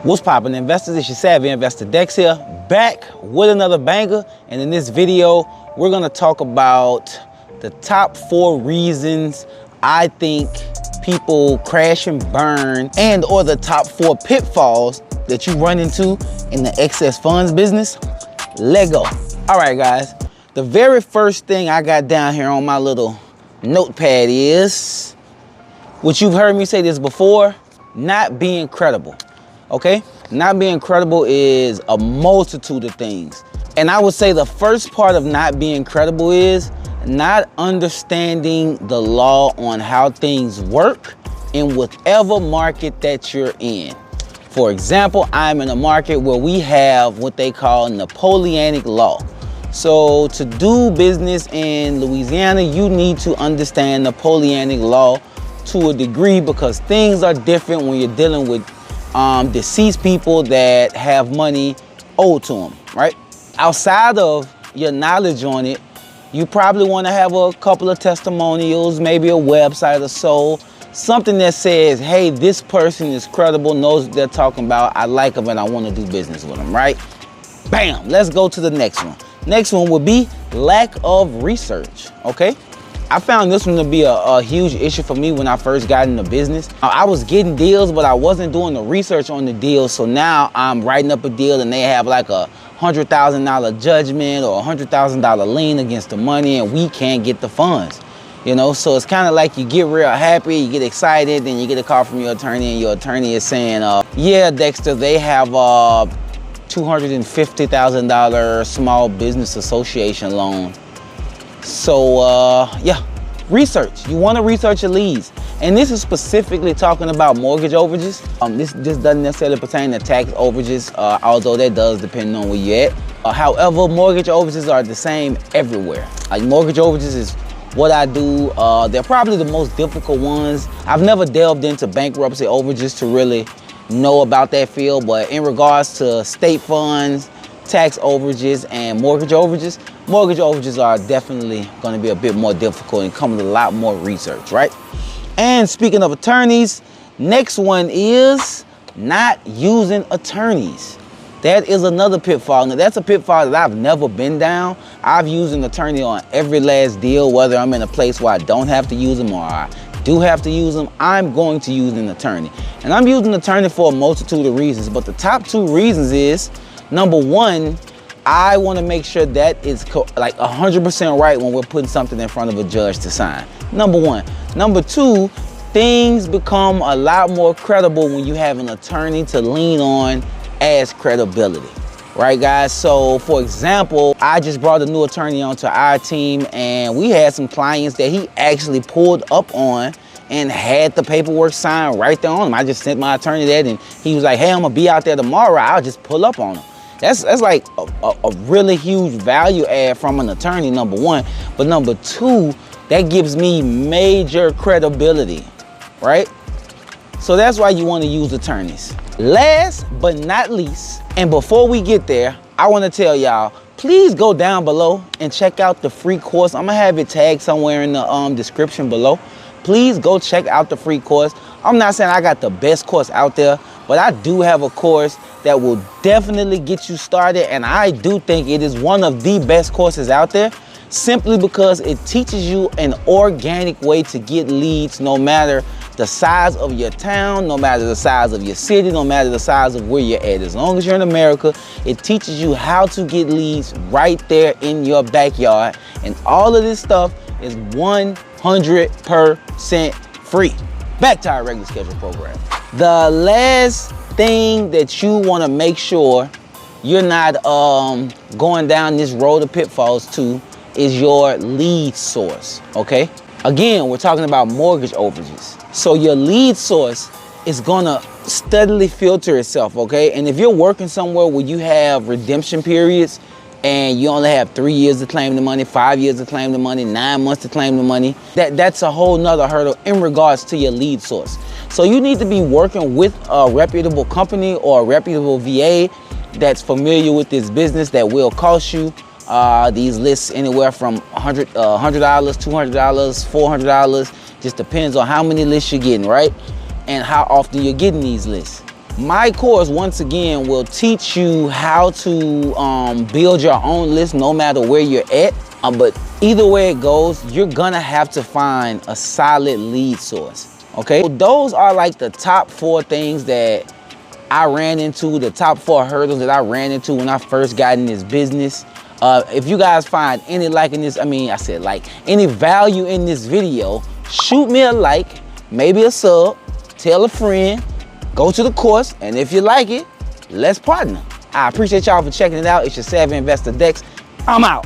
What's poppin', investors? It's your Savvy Investor Dex here, back with another banger. And in this video, we're gonna talk about the top 4 reasons I think people crash and burn, and or the top 4 pitfalls that you run into in the excess funds business. Let go. All right, guys. The very first thing I got down here on my little notepad is, which you've heard me say this before, not being credible. Okay, not being credible is a multitude of things. And I would say the first part of not being credible is not understanding the law on how things work in whatever market that you're in. For example, I'm in a market where we have what they call Napoleonic law. So to do business in Louisiana, you need to understand Napoleonic law to a degree, because things are different when you're dealing with deceased people that have money owed to them, right? Outside of your knowledge on it, you probably want to have a couple of testimonials, maybe a website or so, something that says, hey, this person is credible, knows what they're talking about, I like them and I want to do business with them, right? Bam, let's go to the next one. Next one would be lack of research, okay? I found this one to be a huge issue for me when I first got into business. I was getting deals, but I wasn't doing the research on the deals. So now I'm writing up a deal and they have like a $100,000 judgment or $100,000 lien against the money, and we can't get the funds. You know, so it's kind of like you get real happy, you get excited, then you get a call from your attorney, and your attorney is saying, yeah, Dexter, they have $250,000 small business association loan. So yeah, research. You want to research your leads. And this is specifically talking about mortgage overages. This doesn't necessarily pertain to tax overages, although that does depend on where you're at. However, mortgage overages are the same everywhere. Like, mortgage overages is what I do. They're probably the most difficult ones. I've never delved into bankruptcy overages to really know about that field, but in regards to state funds, tax overages, and mortgage overages are definitely going to be a bit more difficult and come with a lot more research, right? And speaking of attorneys, next one is not using attorneys. That is another pitfall. Now, that's a pitfall that I've never been down. I've used an attorney on every last deal, whether I'm in a place where I don't have to use them or I do have to use them. I'm going to use an attorney. And I'm using an attorney for a multitude of reasons, but the top 2 reasons is, number 1, I want to make sure that is like 100% right when we're putting something in front of a judge to sign. Number 1. Number 2, things become a lot more credible when you have an attorney to lean on as credibility. Right, guys? So, for example, I just brought a new attorney onto our team, and we had some clients that he actually pulled up on and had the paperwork signed right there on him. I just sent my attorney that, and he was like, hey, I'm gonna be out there tomorrow. I'll just pull up on him. That's like a really huge value add from an attorney, number 1. But number 2, that gives me major credibility, right? So that's why you want to use attorneys. Last but not least, and before we get there, I want to tell y'all, please go down below and check out the free course. I'm gonna have it tagged somewhere in the description below. Please go check out the free course. I'm not saying I got the best course out there, but I do have a course that will definitely get you started, and I do think it is one of the best courses out there, simply because it teaches you an organic way to get leads, no matter the size of your town, no matter the size of your city, no matter the size of where you're at. As long as you're in America, it teaches you how to get leads right there in your backyard. And all of this stuff is 100% free. Back to our regular schedule program. The last thing that you want to make sure you're not going down this road of pitfalls to is your lead source, okay? Again, we're talking about mortgage overages. So your lead source is gonna steadily filter itself, okay? And if you're working somewhere where you have redemption periods and you only have 3 years to claim the money, 5 years to claim the money, 9 months to claim the money, that's a whole nother hurdle in regards to your lead source. So you need to be working with a reputable company or a reputable VA that's familiar with this business that will cost you these lists anywhere from $100, $200, $400. Just depends on how many lists you're getting, right? And how often you're getting these lists. My course, once again, will teach you how to build your own list no matter where you're at. But either way it goes, you're gonna have to find a solid lead source, okay? So those are like the top 4 things that I ran into, the top 4 hurdles that I ran into when I first got in this business. If you guys find any any value in this video, shoot me a like, maybe a sub, tell a friend, go to the course, and if you like it, let's partner. I appreciate y'all for checking it out. It's your Savvy Investor Dex. I'm out.